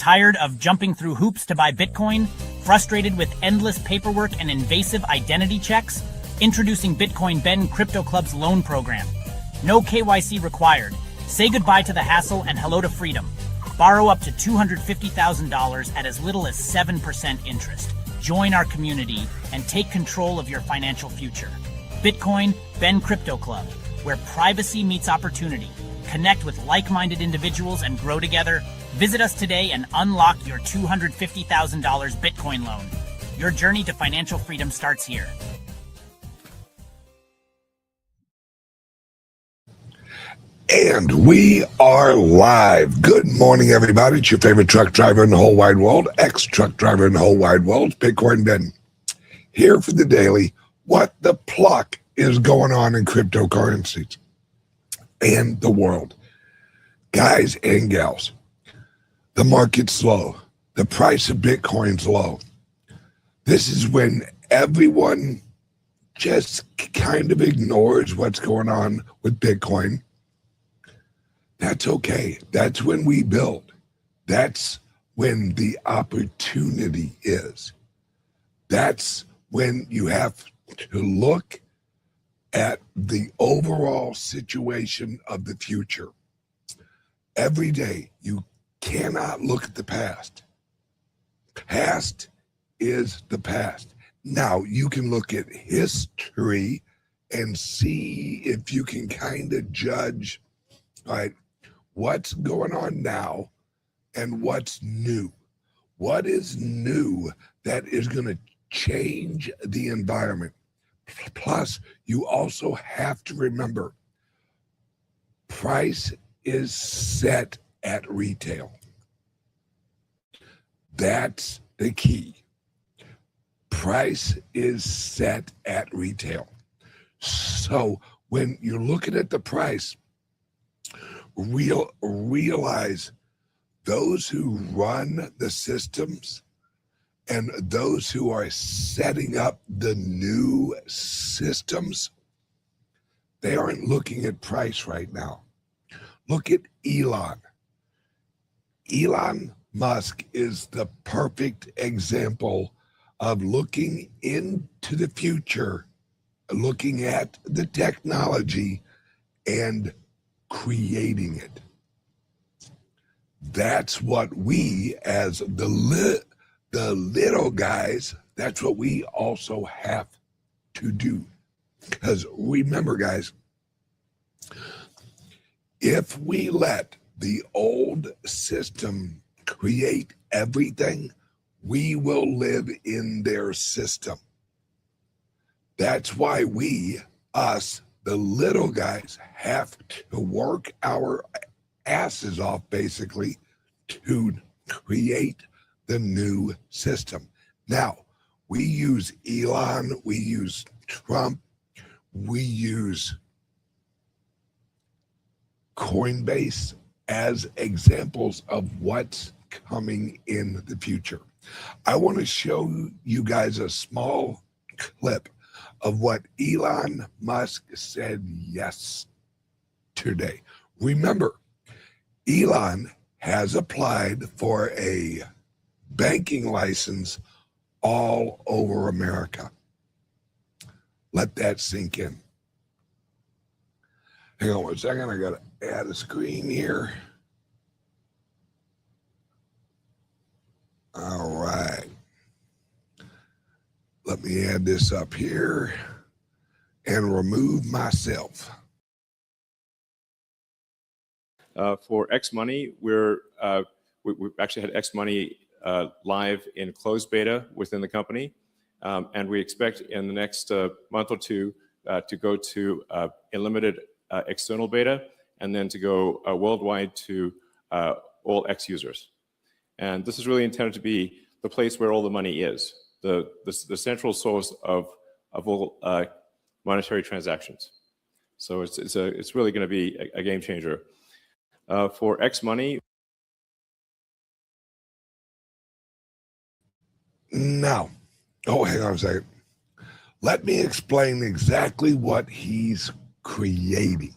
Tired of jumping through hoops to buy Bitcoin? Frustrated with endless paperwork and invasive identity checks? Introducing Bitcoin Ben Crypto Club's loan program. No KYC required. Say goodbye to the hassle and hello to freedom. Borrow up to $250,000 at as little as 7% interest. Join our community and take control of your financial future. Bitcoin Ben Crypto Club, where privacy meets opportunity. Connect with like-minded individuals and grow together. Visit us today and unlock your $250,000 Bitcoin loan. Your journey to financial freedom starts here. And we are live. Good morning, everybody. It's your favorite truck driver in the whole wide world, ex-truck driver in the whole wide world, Bitcoin Ben. Here for the daily, what the pluck is going on in cryptocurrencies and the world. Guys and gals, the market's low. The price of Bitcoin's low. This is when everyone just kind of ignores what's going on with Bitcoin. That's okay. That's when we build. That's when the opportunity is. That's when you have to look at the overall situation of the future. Every day, you cannot look at the past. Past is the past. Now, you can look at history and see if you can kind of judge, right, what's going on now and what's new. What is new that is going to change the environment? Plus, you also have to remember, price is set at retail. That's the key. Price is set at retail. So when you're looking at the price, realize those who run the systems and those who are setting up the new systems, they aren't looking at price right now. Look at Elon. Elon Musk is the perfect example of looking into the future, looking at the technology and creating it. That's what we, as the little guys, that's what we also have to do. Because remember, guys, if we let the old system create everything, we will live in their system. That's why we, us, the little guys, have to work our asses off, basically, to create the new system. Now, we use Elon, we use Trump, we use Coinbase as examples of what's coming in the future. I want to show you guys a small clip of what Elon Musk said yesterday. Remember, Elon has applied for a banking license all over America. Let that sink in. Hang on one second, I gotta add a screen here. All right. Let me add this up here and remove myself. For X Money, we've actually had X Money live in closed beta within the company, and we expect in the next month or two to go to a limited external beta, and then to go worldwide to all X users. And this is really intended to be the place where all the money is, the central source of all monetary transactions. So it's really going to be a game changer. For X Money. Now, hang on a second. Let me explain exactly what he's creating.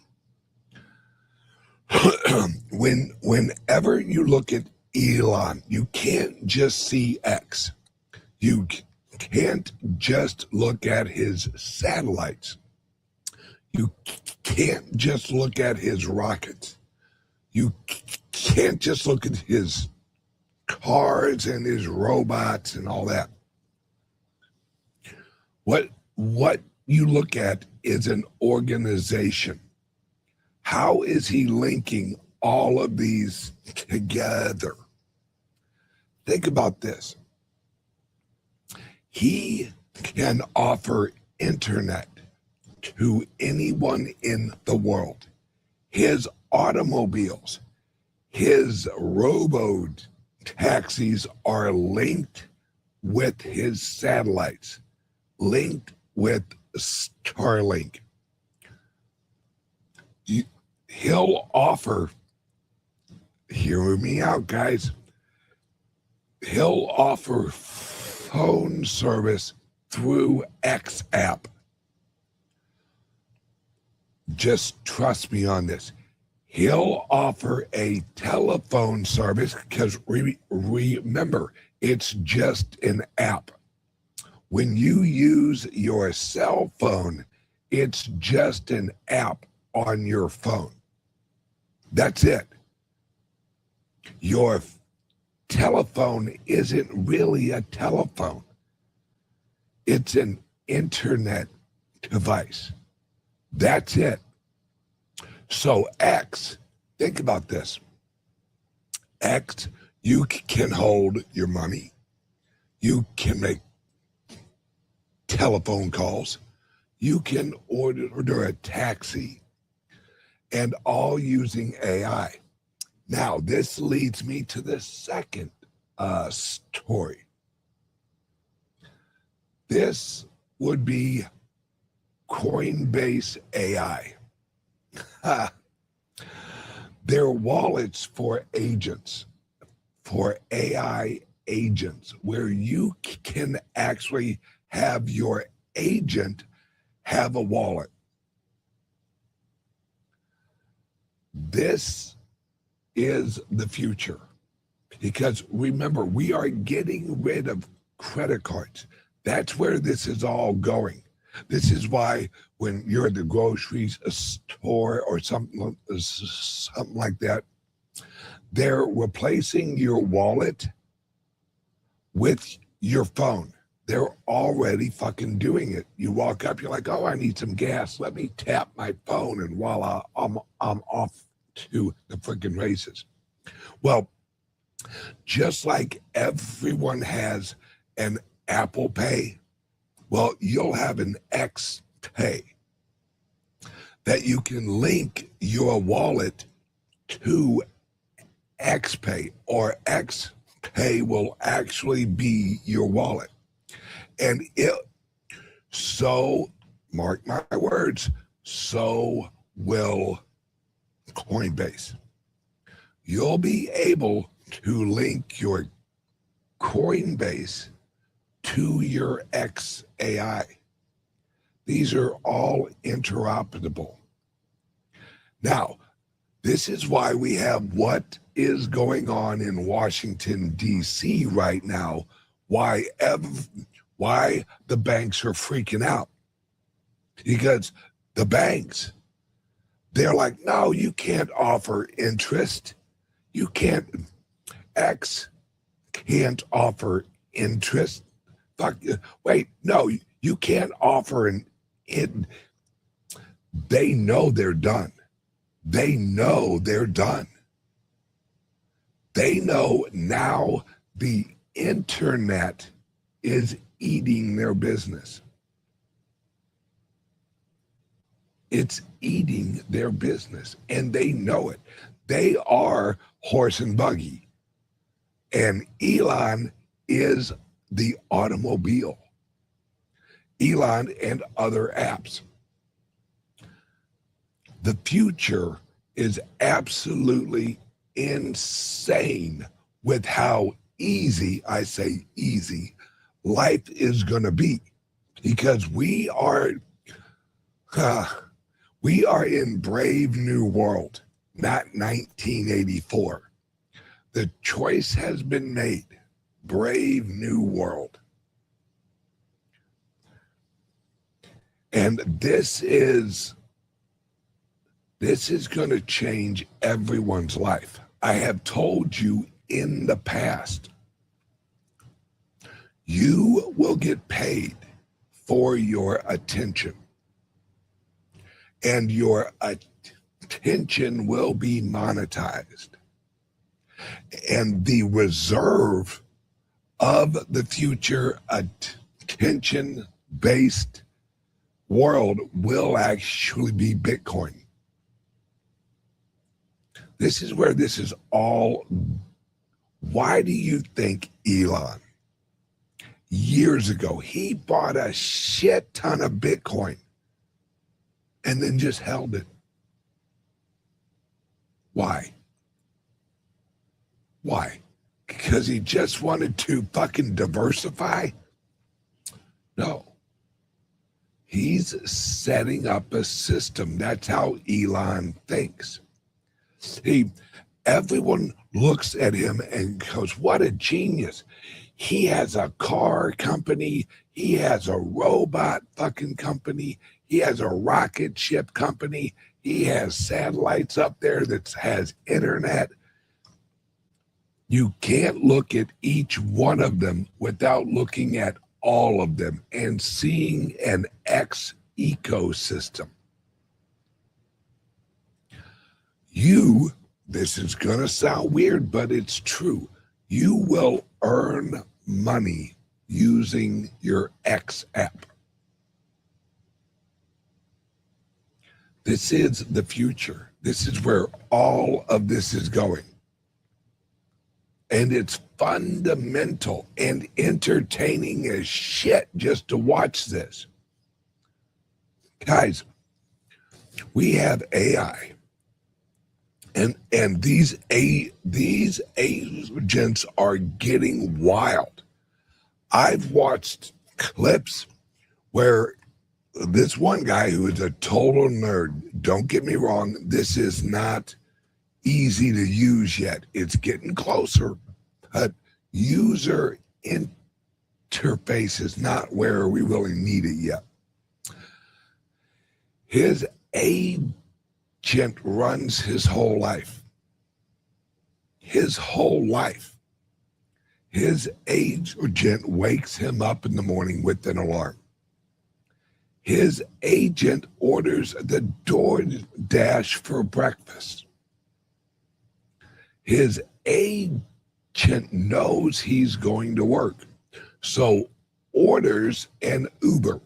Whenever you look at Elon. You can't just see X. You can't just look at his satellites. You can't just look at his rockets. You can't just look at his cars and his robots and all that. What you look at is an organization. How is he linking all of these together? Think about this. He can offer internet to anyone in the world. His automobiles, his robo taxis are linked with his satellites, linked with Starlink. He'll offer, hear me out, guys. He'll offer phone service through X app. Just trust me on this. He'll offer a telephone service because remember, it's just an app. When you use your cell phone, it's just an app on your phone. That's it. Your telephone isn't really a telephone. It's an internet device. That's it. So X, think about this. X, you can hold your money. You can make telephone calls. You can order a taxi, and all using AI. Now, this leads me to the second story. This would be Coinbase AI. They're wallets for agents, for AI agents, where you can actually have your agent have a wallet. This is the future, because remember, we are getting rid of credit cards. That's where this is all going. This is why when you're at the grocery store or something like that, they're replacing your wallet with your phone. They're already fucking doing it. You walk up, you're like, oh, I need some gas. Let me tap my phone, and voila, I'm off to the freaking races. Well, just like everyone has an Apple Pay, well, you'll have an X Pay that you can link your wallet to X Pay, or X Pay will actually be your wallet. And so, mark my words, so will Coinbase. You'll be able to link your Coinbase to your XAI. These are all interoperable. Now, this is why we have what is going on in Washington, D.C. right now, why the banks are freaking out. Because the banks, they're like, no, you can't offer interest. You can't, X can't offer interest. Fuck, wait, no, you can't offer they know they're done. They know they're done. They know now the internet is eating their business. It's eating their business, and they know it. They are horse and buggy, and Elon is the automobile. Elon and other apps. The future is absolutely insane with how easy, I say easy, life is going to be, because we are in Brave New World, not 1984. The choice has been made. Brave new world. And this is going to change everyone's life. I have told you in the past, you will get paid for your attention. And your attention will be monetized. And the reserve of the future attention-based world will actually be Bitcoin. This is where this is all. Why do you think Elon, years ago, he bought a shit ton of Bitcoin and then just held it? Why? Why? Because he just wanted to fucking diversify? No. He's setting up a system. That's how Elon thinks. Everyone looks at him and goes, what a genius. He has a car company. He has a robot fucking company. He has a rocket ship company. He has satellites up there that has internet. You can't look at each one of them without looking at all of them and seeing an X ecosystem. This is going to sound weird, but it's true. You will earn money using your X app. This is the future. This is where all of this is going. And it's fundamental and entertaining as shit just to watch this. Guys, we have AI. And these agents are getting wild. I've watched clips where this one guy who is a total nerd, don't get me wrong, this is not easy to use yet. It's getting closer, but user interface is not where we really need it yet. His agent runs his whole life. His whole life. His agent wakes him up in the morning with an alarm. His agent orders the DoorDash for breakfast. His agent knows he's going to work, so orders an Uber.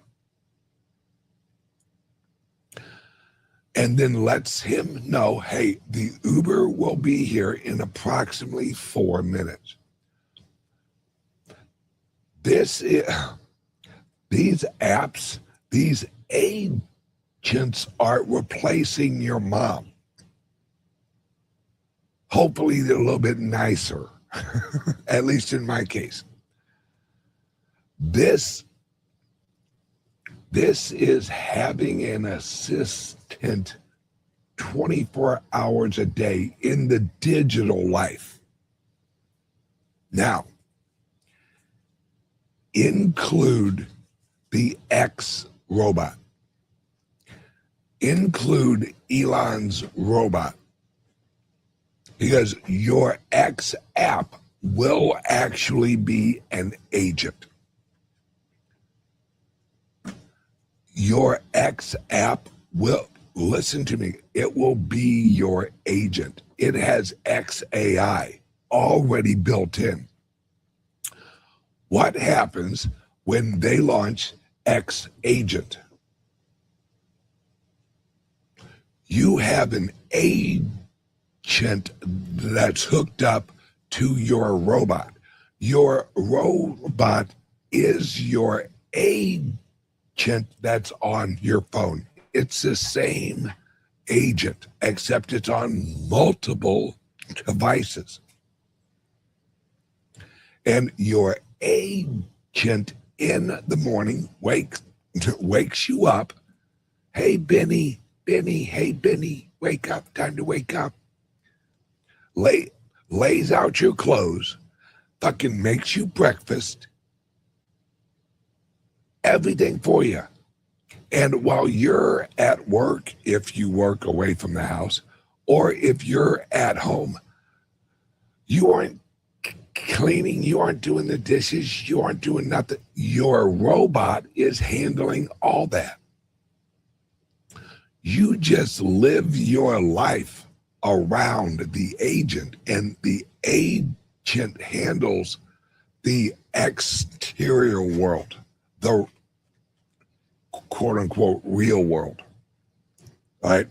And then lets him know, hey, the Uber will be here in approximately 4 minutes. These apps, these agents are replacing your mom. Hopefully they're a little bit nicer, at least in my case. This is having an assistant 24 hours a day in the digital life. Now, include the X robot. Include Elon's robot. Because your X app will actually be an agent. Your X app will, listen to me, it will be your agent. It has XAI already built in. What happens when they launch X agent? You have an agent that's hooked up to your robot. Your robot is your agent that's on your phone. It's the same agent, except it's on multiple devices. And your agent in the morning wakes you up. Hey, Benny, hey, Benny, wake up, time to wake up. lays out your clothes, fucking makes you breakfast, everything for you. And while you're at work, if you work away from the house, or if you're at home, you aren't cleaning, you aren't doing the dishes, you aren't doing nothing. Your robot is handling all that. You just live your life around the agent, and the agent handles the exterior world, the quote unquote real world, right?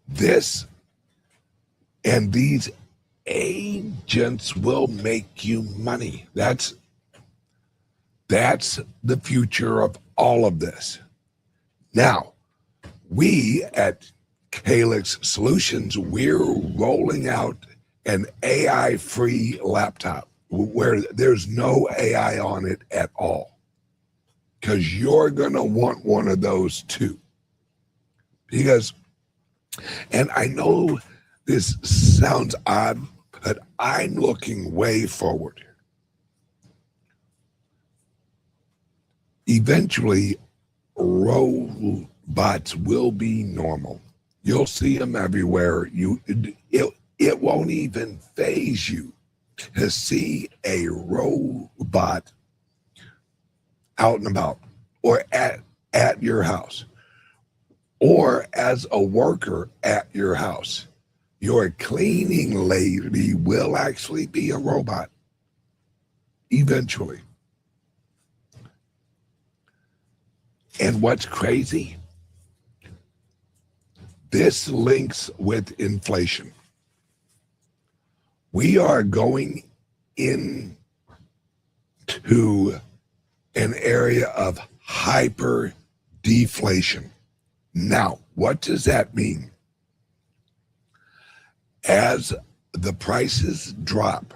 These agents will make you money. That's the future of all of this. Now, we at Calyx Solutions, we're rolling out an AI-free laptop where there's no AI on it at all, because you're going to want one of those too. Because, and I know this sounds odd, but I'm looking way forward. Eventually, robots will be normal. You'll see them everywhere. It won't even faze you to see a robot out and about, or at your house, or as a worker at your house. Your cleaning lady will actually be a robot eventually. And what's crazy? This links with inflation. We are going into an area of hyper deflation. Now, what does that mean? As the prices drop,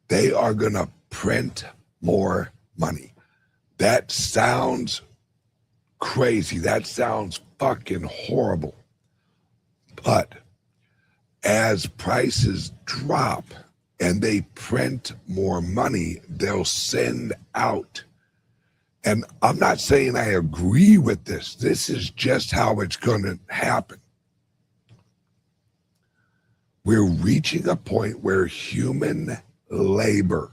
they are going to print more money. That sounds crazy. That sounds fucking horrible. But as prices drop and they print more money, they'll send out. And I'm not saying I agree with this. This is just how it's going to happen. We're reaching a point where human labor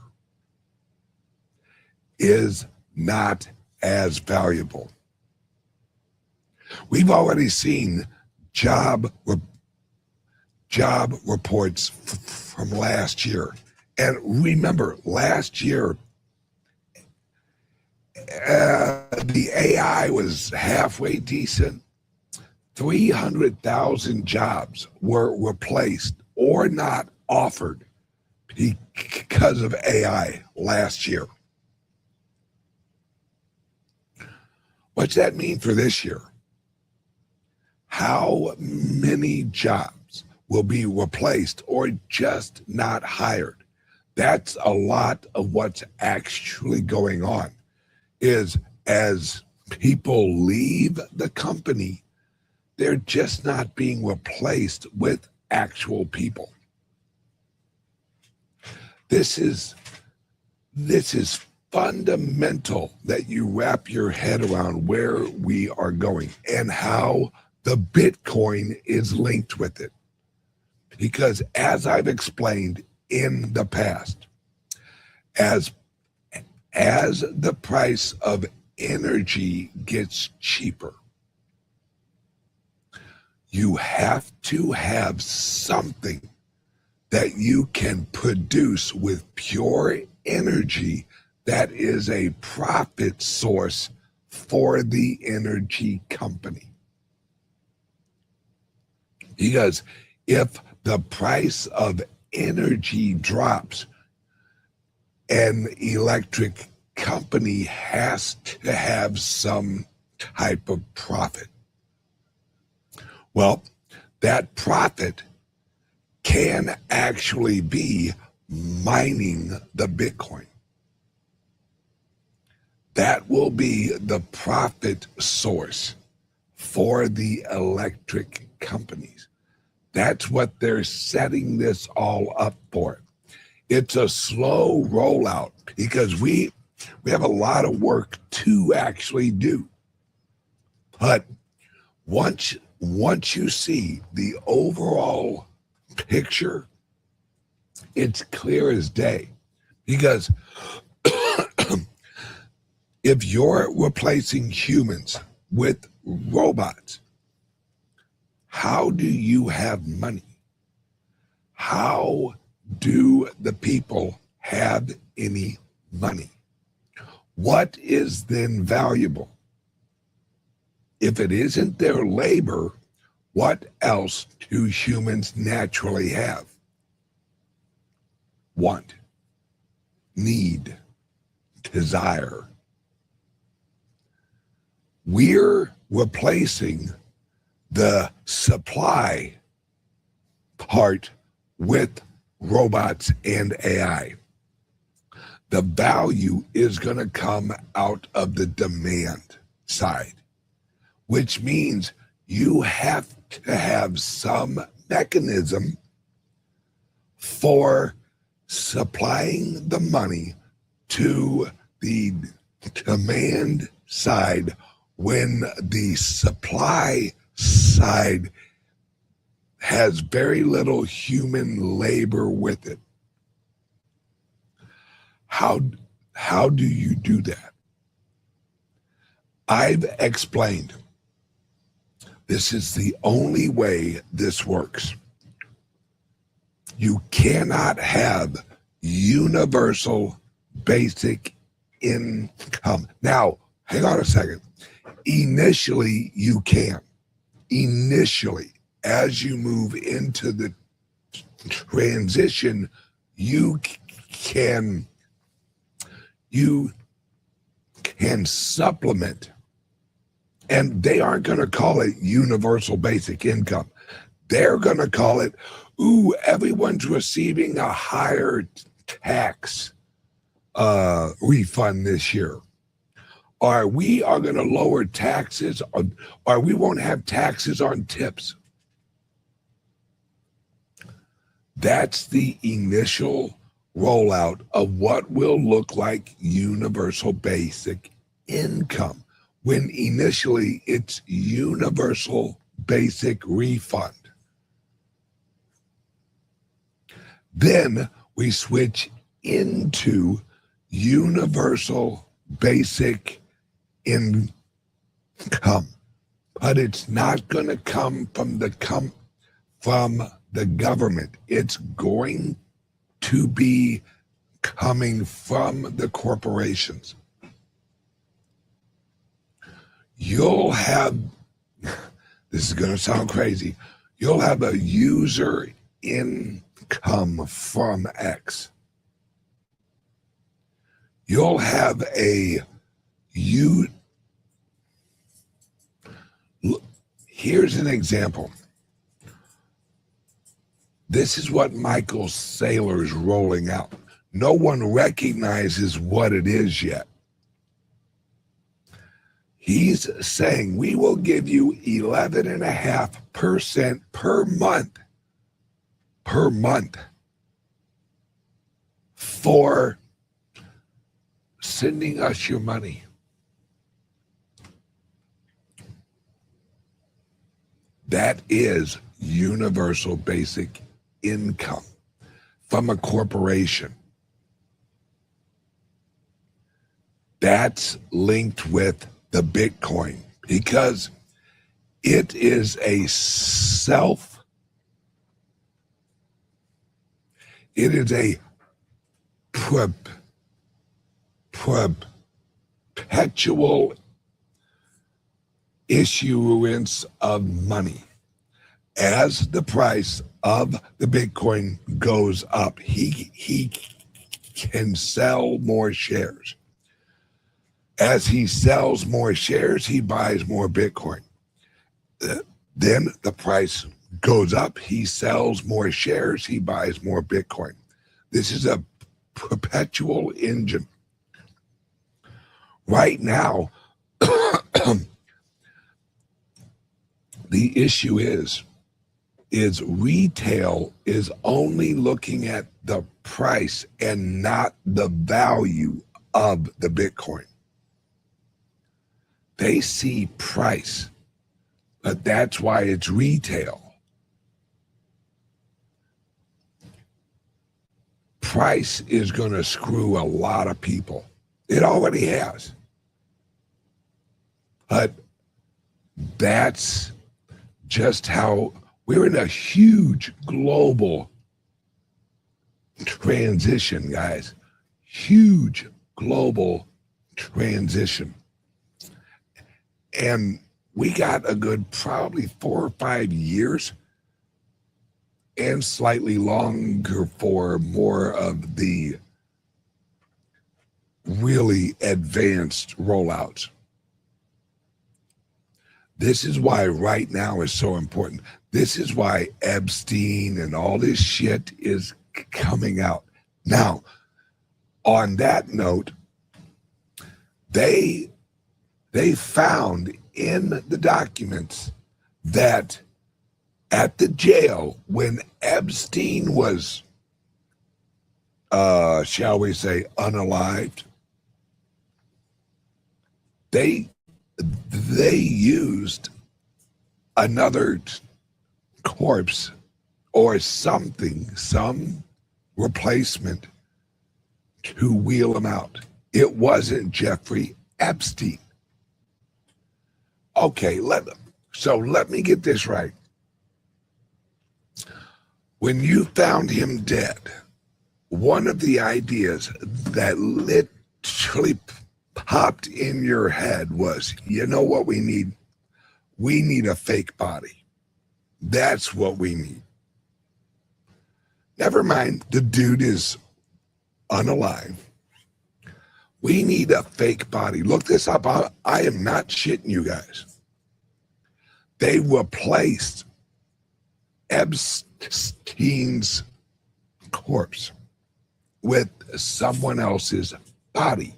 is not as valuable. We've already seen job reports from last year. And remember, last year, the AI was halfway decent. 300,000 jobs were replaced or not offered because of AI last year. What's that mean for this year? How many jobs will be replaced or just not hired? That's a lot of what's actually going on, is as people leave the company, they're just not being replaced with actual people. This is fundamental that you wrap your head around where we are going and how the Bitcoin is linked with it. Because as I've explained in the past, as the price of energy gets cheaper, you have to have something that you can produce with pure energy that is a profit source for the energy company. Because if the price of energy drops, an electric company has to have some type of profit. Well, that profit can actually be mining the Bitcoin. That will be the profit source for the electric companies. That's what they're setting this all up for. It's a slow rollout because we have a lot of work to actually do. But once you see the overall picture, it's clear as day. Because if you're replacing humans with robots, how do you have money? How do the people have any money? What is then valuable? If it isn't their labor, what else do humans naturally have? Want, need, desire. We're replacing the supply part with robots and AI. The value is going to come out of the demand side, which means you have to have some mechanism for supplying the money to the demand side when the supply side has very little human labor with it. How do you do that? I've explained this is the only way this works. You cannot have universal basic income. Now, hang on a second. Initially, you can. Initially, as you move into the transition, you can supplement. And they aren't going to call it universal basic income. They're going to call it, everyone's receiving a higher tax refund this year. Or we are going to lower taxes, or we won't have taxes on tips. That's the initial rollout of what will look like universal basic income, when initially it's universal basic refund. Then we switch into universal basic income, but it's not going to come from the government. It's going to be coming from the corporations. You'll have, this is going to sound crazy, you'll have a user income from X. You'll have here's an example. This is what Michael Saylor's rolling out. No one recognizes what it is yet. He's saying we will give you 11.5% per month for sending us your money. That is universal basic income from a corporation. That's linked with the Bitcoin because it is a perpetual issuance of money. As the price of the Bitcoin goes up, he can sell more shares. As he sells more shares, he buys more Bitcoin. Then the price goes up, he sells more shares, he buys more Bitcoin. This is a perpetual engine. Right now, the issue is is retail is only looking at the price and not the value of the Bitcoin. They see price, but that's why it's retail. Price is going to screw a lot of people. It already has. But that's just how we're in a huge global transition, guys. Huge global transition. And we got a good probably 4 or 5 years and slightly longer for more of the really advanced rollouts. This is why right now is so important. This is why Epstein and all this shit is coming out. Now, on that note, they found in the documents that at the jail when Epstein was, shall we say, unalived, they used another corpse or something, some replacement to wheel him out. It wasn't Jeffrey Epstein. Okay, let me get this right. When you found him dead, one of the ideas that literally popped in your head was, you know what we need? We need a fake body. That's what we need. Never mind, the dude is unalive. We need a fake body. Look this up. I am not shitting you guys. They replaced Epstein's corpse with someone else's body.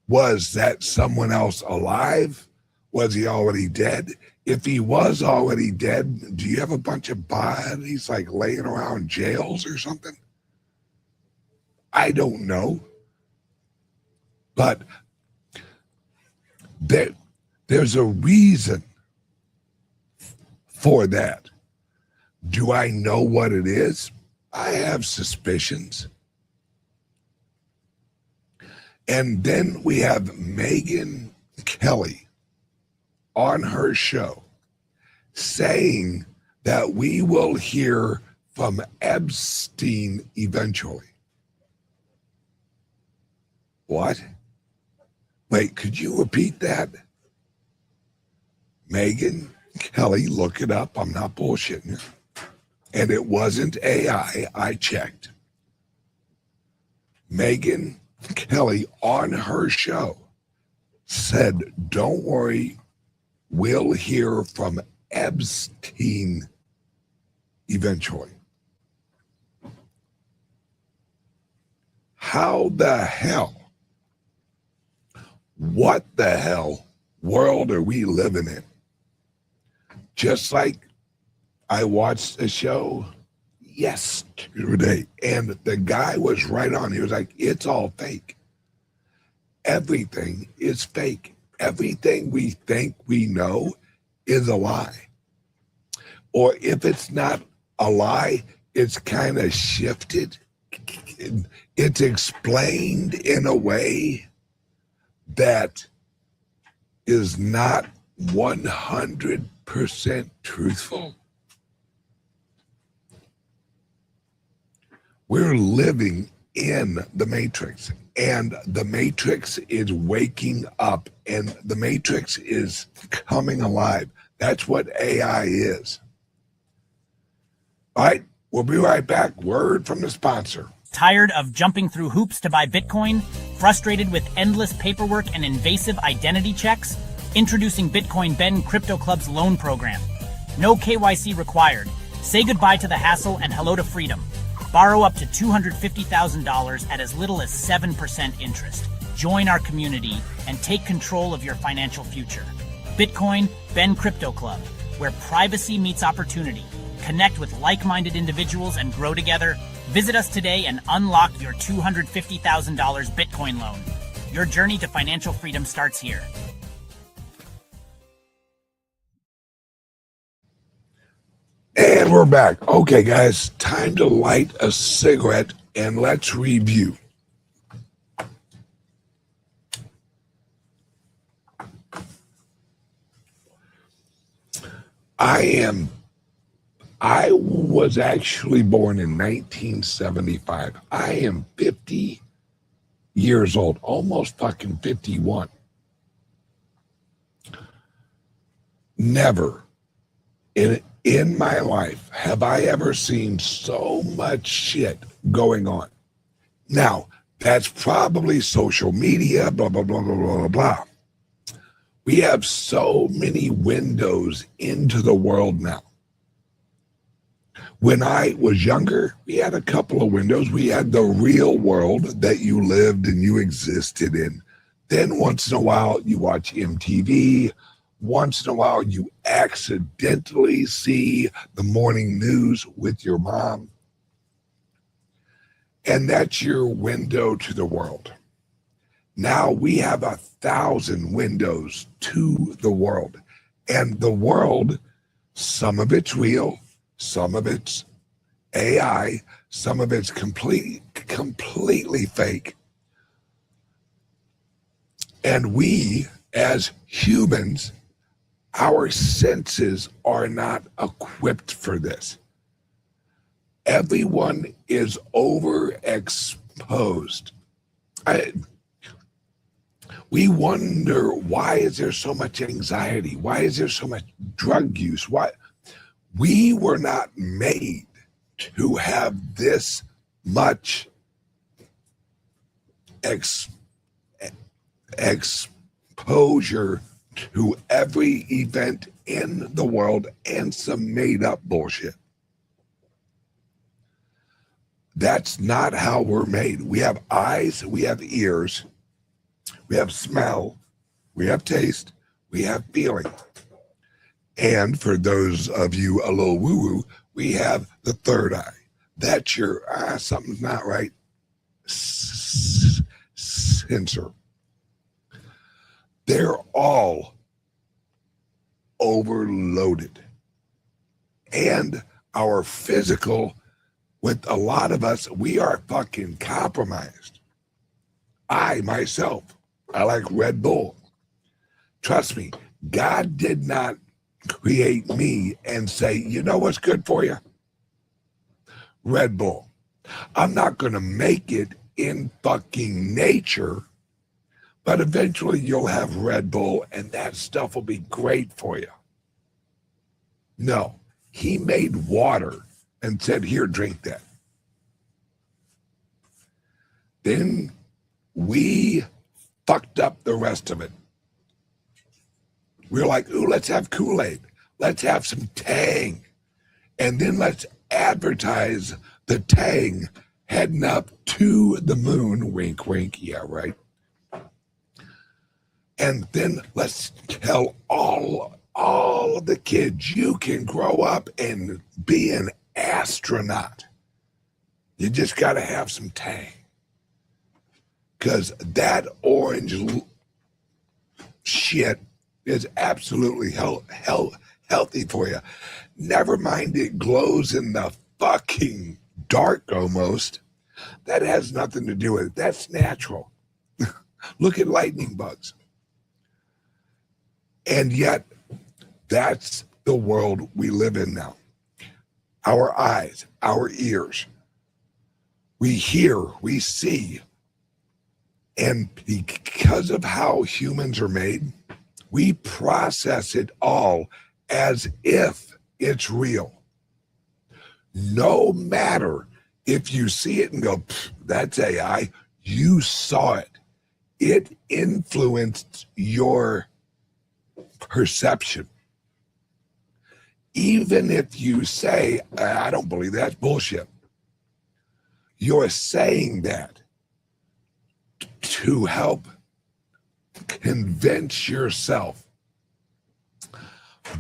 Was that someone else alive? Was he already dead? If he was already dead, do you have a bunch of bodies like laying around jails or something? I don't know. But there's a reason for that. Do I know what it is? I have suspicions. And then we have Megyn Kelly on her show saying that we will hear from Epstein eventually. What? Wait, could you repeat that? Megyn Kelly, look it up. I'm not bullshitting you. And it wasn't AI. I checked. Megyn Kelly on her show said, don't worry, we'll hear from Epstein eventually. How the hell? What the hell world are we living in? Just like I watched a show yesterday and the guy was right on. He was like, it's all fake. Everything is fake. Everything we think we know is a lie. Or if it's not a lie, it's kind of shifted. It's explained in a way that is not 100% truthful. We're living in the Matrix, and the Matrix is waking up, and the Matrix is coming alive. That's what AI is. All right, we'll be right back. Word from the sponsor. Tired of jumping through hoops to buy Bitcoin? Frustrated with endless paperwork and invasive identity checks? Introducing Bitcoin Ben Crypto Club's loan program. No KYC required. Say goodbye to the hassle and hello to freedom. Borrow up to $250,000 at as little as 7% interest. Join our community and take control of your financial future. Bitcoin Ben Crypto Club, where privacy meets opportunity. Connect with like-minded individuals and grow together. Visit us today and unlock your $250,000 Bitcoin loan. Your journey to financial freedom starts here. And we're back. Okay, guys, time to light a cigarette and let's review. I was actually born in 1975. I am 50 years old, almost fucking 51. Never in my life have I ever seen so much shit going on. Now, that's probably social media, blah, blah, blah, blah, blah, blah. We have so many windows into the world now. When I was younger, we had a couple of windows. We had the real world that you lived and you existed in. Then once in a while, you watch MTV. Once in a while, you accidentally see the morning news with your mom. And that's your window to the world. Now we have 1,000 windows to the world. And the world, some of it's real, some of it's AI, some of it's completely fake. And we, as humans, our senses are not equipped for this. Everyone is overexposed. We wonder, why is there so much anxiety? Why is there so much drug use? Why? We were not made to have this much exposure to every event in the world and some made up bullshit. That's not how we're made. We have eyes, we have ears, we have smell, we have taste, we have feeling. And for those of you a little woo-woo, we have the third eye. That's your, something's not right, sensor. They're all overloaded. And our physical, with a lot of us, we are fucking compromised. I, myself, I like Red Bull. Trust me, God did not create me and say, you know what's good for you? Red Bull. I'm not going to make it in fucking nature, but eventually you'll have Red Bull and that stuff will be great for you. No, he made water and said, here, drink that. Then we fucked up the rest of it. We're like, ooh, let's have Kool-Aid. Let's have some Tang. And then let's advertise the Tang heading up to the moon. Wink, wink. Yeah, right. And then let's tell all of the kids, you can grow up and be an astronaut. You just got to have some Tang. Because that orange shit is absolutely healthy for you. Never mind, it glows in the fucking dark almost. That has nothing to do with it. That's natural. Look at lightning bugs. And yet, that's the world we live in now. Our eyes, our ears. We hear, we see. And because of how humans are made, we process it all as if it's real. No matter if you see it and go, that's AI, you saw it. It influenced your perception. Even if you say, I don't believe that's bullshit, you're saying that to help convince yourself,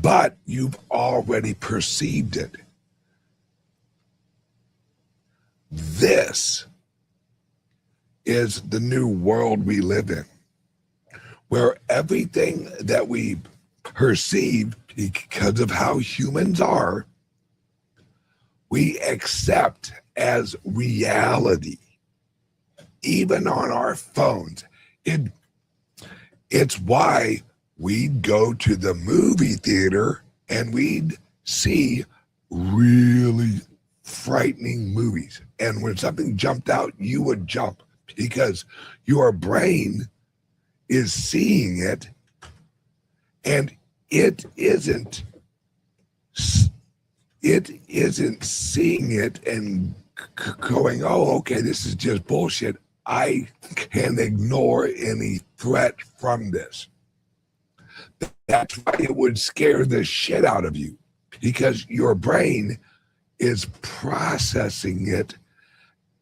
but you've already perceived it. This is the new world we live in, where everything that we perceive because of how humans are, we accept as reality, even on our phones. It's why we'd go to the movie theater and we'd see really frightening movies. And when something jumped out, you would jump because your brain is seeing it, and it isn't seeing it and going, oh, okay, this is just bullshit. I can ignore any threat from this. That's why it would scare the shit out of you, because your brain is processing it,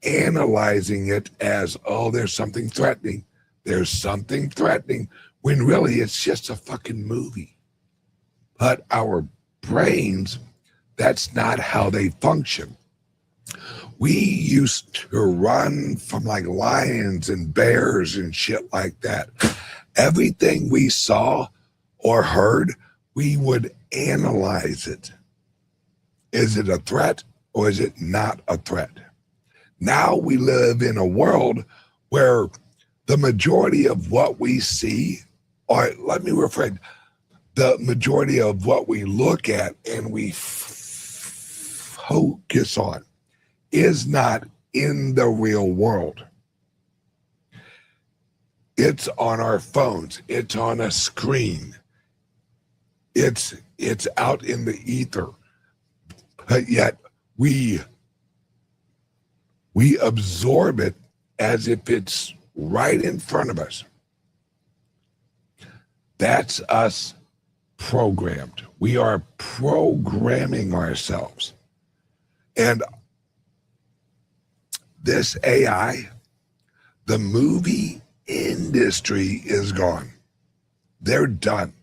analyzing it as, oh, there's something threatening. There's something threatening, when really it's just a fucking movie. But our brains, that's not how they function. We used to run from like lions and bears and shit like that. Everything we saw or heard, we would analyze it. Is it a threat or is it not a threat? Now we live in a world where the majority of what we see, or let me rephrase, the majority of what we look at and we focus on is not in the real world. It's on our phones. It's on a screen. It's out in the ether. But yet we absorb it as if it's right in front of us. That's us programmed. We are programming ourselves. And this AI, the movie industry is gone. They're done.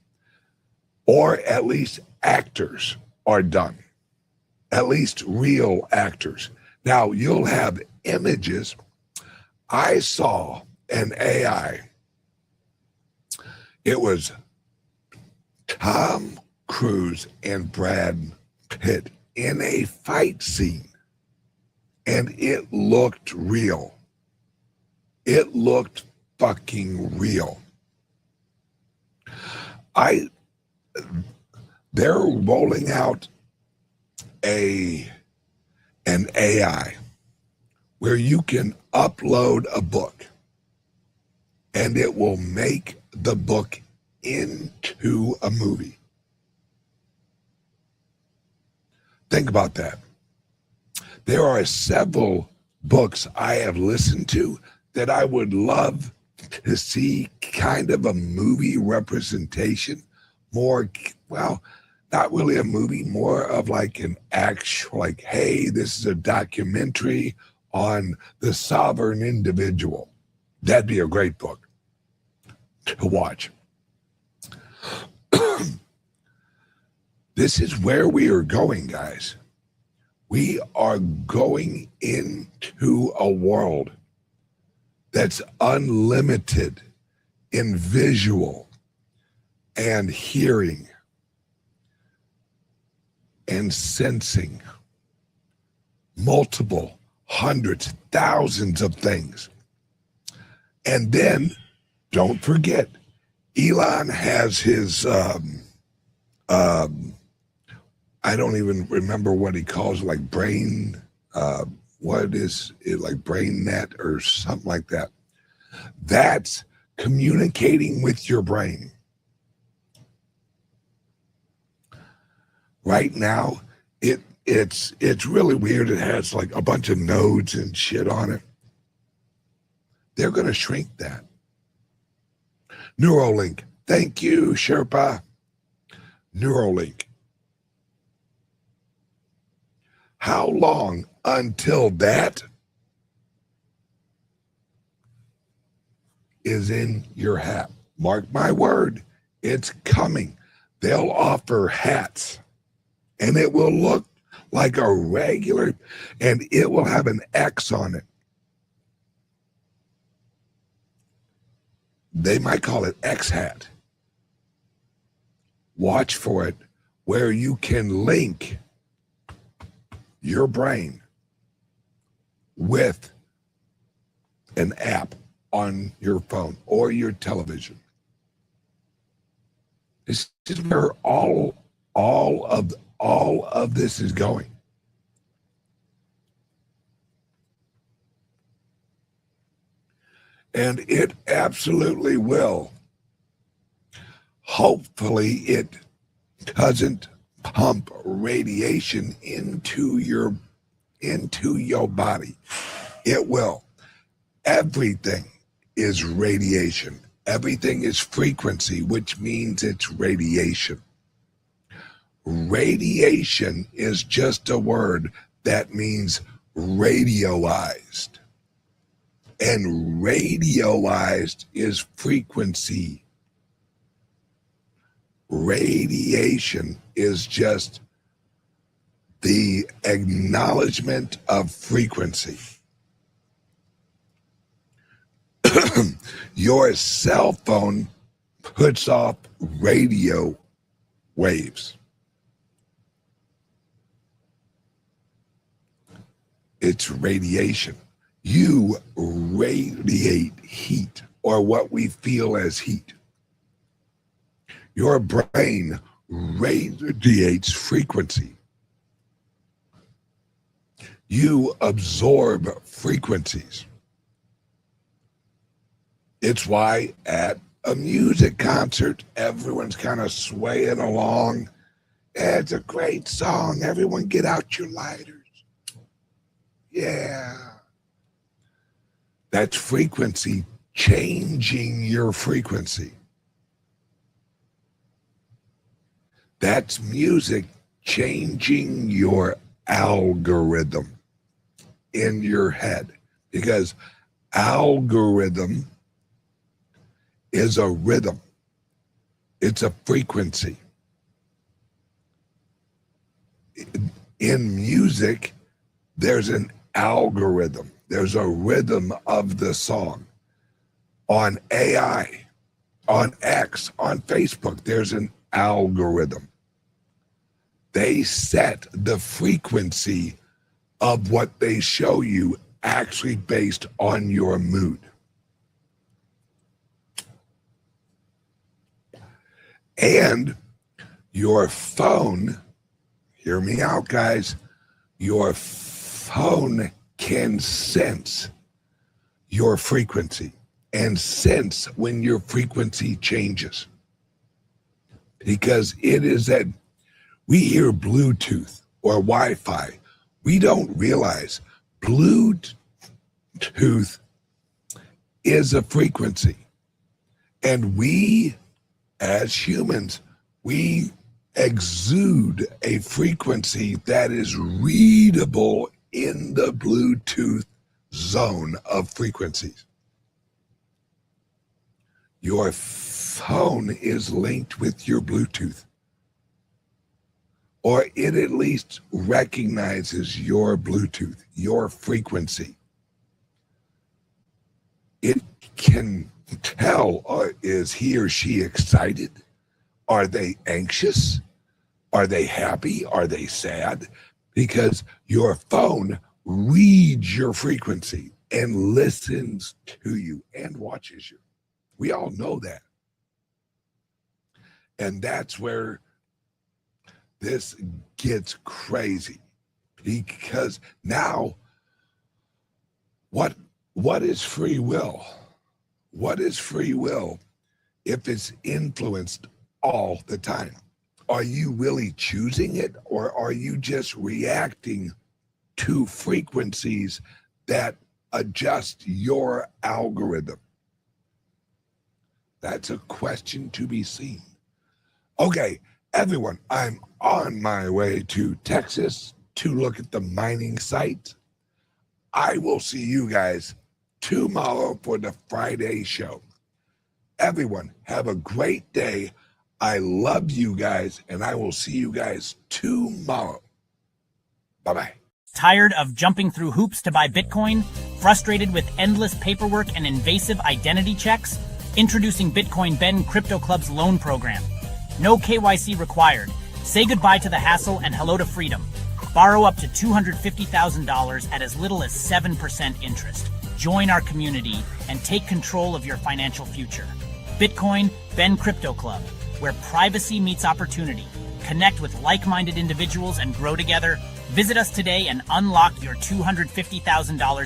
Or at least actors are done. At least real actors. Now, you'll have images. I saw an AI. It was Tom Cruise and Brad Pitt in a fight scene. And it looked real. It looked fucking real. They're rolling out an AI where you can upload a book and it will make the book into a movie. Think about that. There are several books I have listened to that I would love to see kind of a movie representation. More, well, not really a movie, more of like an actual, like, hey, this is a documentary on the sovereign individual. That'd be a great book to watch. This is where we are going, guys. We are going into a world that's unlimited in visual and hearing and sensing, multiple hundreds, thousands of things. And then, don't forget, Elon has his, I don't even remember what he calls it, like brain, what is it, like brain net or something like that. That's communicating with your brain. Right now, it's really weird. It has like a bunch of nodes and shit on it. They're going to shrink that. Neuralink. Thank you, Sherpa. Neuralink. How long until that is in your hat? Mark my word, it's coming. They'll offer hats, and it will look like a regular, and it will have an X on it. They might call it X hat. Watch for it, where you can link your brain with an app on your phone or your television. This is where all of this is going. And it absolutely will. Hopefully it doesn't pump radiation into your body. It will. Everything is radiation. Everything is frequency, which means it's radiation. Radiation is just a word that means radioized. And radioized is frequency. Radiation is just the acknowledgement of frequency. Your cell phone puts off radio waves. It's radiation. You radiate heat, or what we feel as heat. Your brain radiates frequency. You absorb frequencies. It's why at a music concert, everyone's kind of swaying along. It's a great song. Everyone get out your lighters. Yeah. That's frequency changing your frequency. That's music changing your algorithm in your head, because algorithm is a rhythm. It's a frequency. In music, there's an algorithm. There's a rhythm of the song. On AI, on X, on Facebook, there's an algorithm. They set the frequency of what they show you actually based on your mood. And your phone, hear me out, guys, your phone can sense your frequency and sense when your frequency changes. Because it is that we hear Bluetooth or Wi-Fi. We don't realize Bluetooth is a frequency. And we, as humans, we exude a frequency that is readable in the Bluetooth zone of frequencies. Your phone is linked with your Bluetooth, or it at least recognizes your Bluetooth, your frequency. It can tell, is he or she excited? Are they anxious? Are they happy? Are they sad? Because your phone reads your frequency and listens to you and watches you. We all know that. And that's where this gets crazy, because now what is free will? What is free will if it's influenced all the time? Are you really choosing it, or are you just reacting to frequencies that adjust your algorithm? That's a question to be seen. Okay, everyone, I'm on my way to Texas to look at the mining site. I will see you guys tomorrow for the Friday show. Everyone, have a great day. I love you guys, and I will see you guys tomorrow. Bye-bye. Tired of jumping through hoops to buy Bitcoin? Frustrated with endless paperwork and invasive identity checks? Introducing Bitcoin Ben Crypto Club's loan program. No KYC required. Say goodbye to the hassle and hello to freedom. Borrow up to $250,000 at as little as 7% interest. Join our community and take control of your financial future. Bitcoin Ben Crypto Club, where privacy meets opportunity. Connect with like-minded individuals and grow together. Visit us today and unlock your $250,000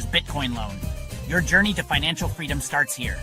Bitcoin loan. Your journey to financial freedom starts here.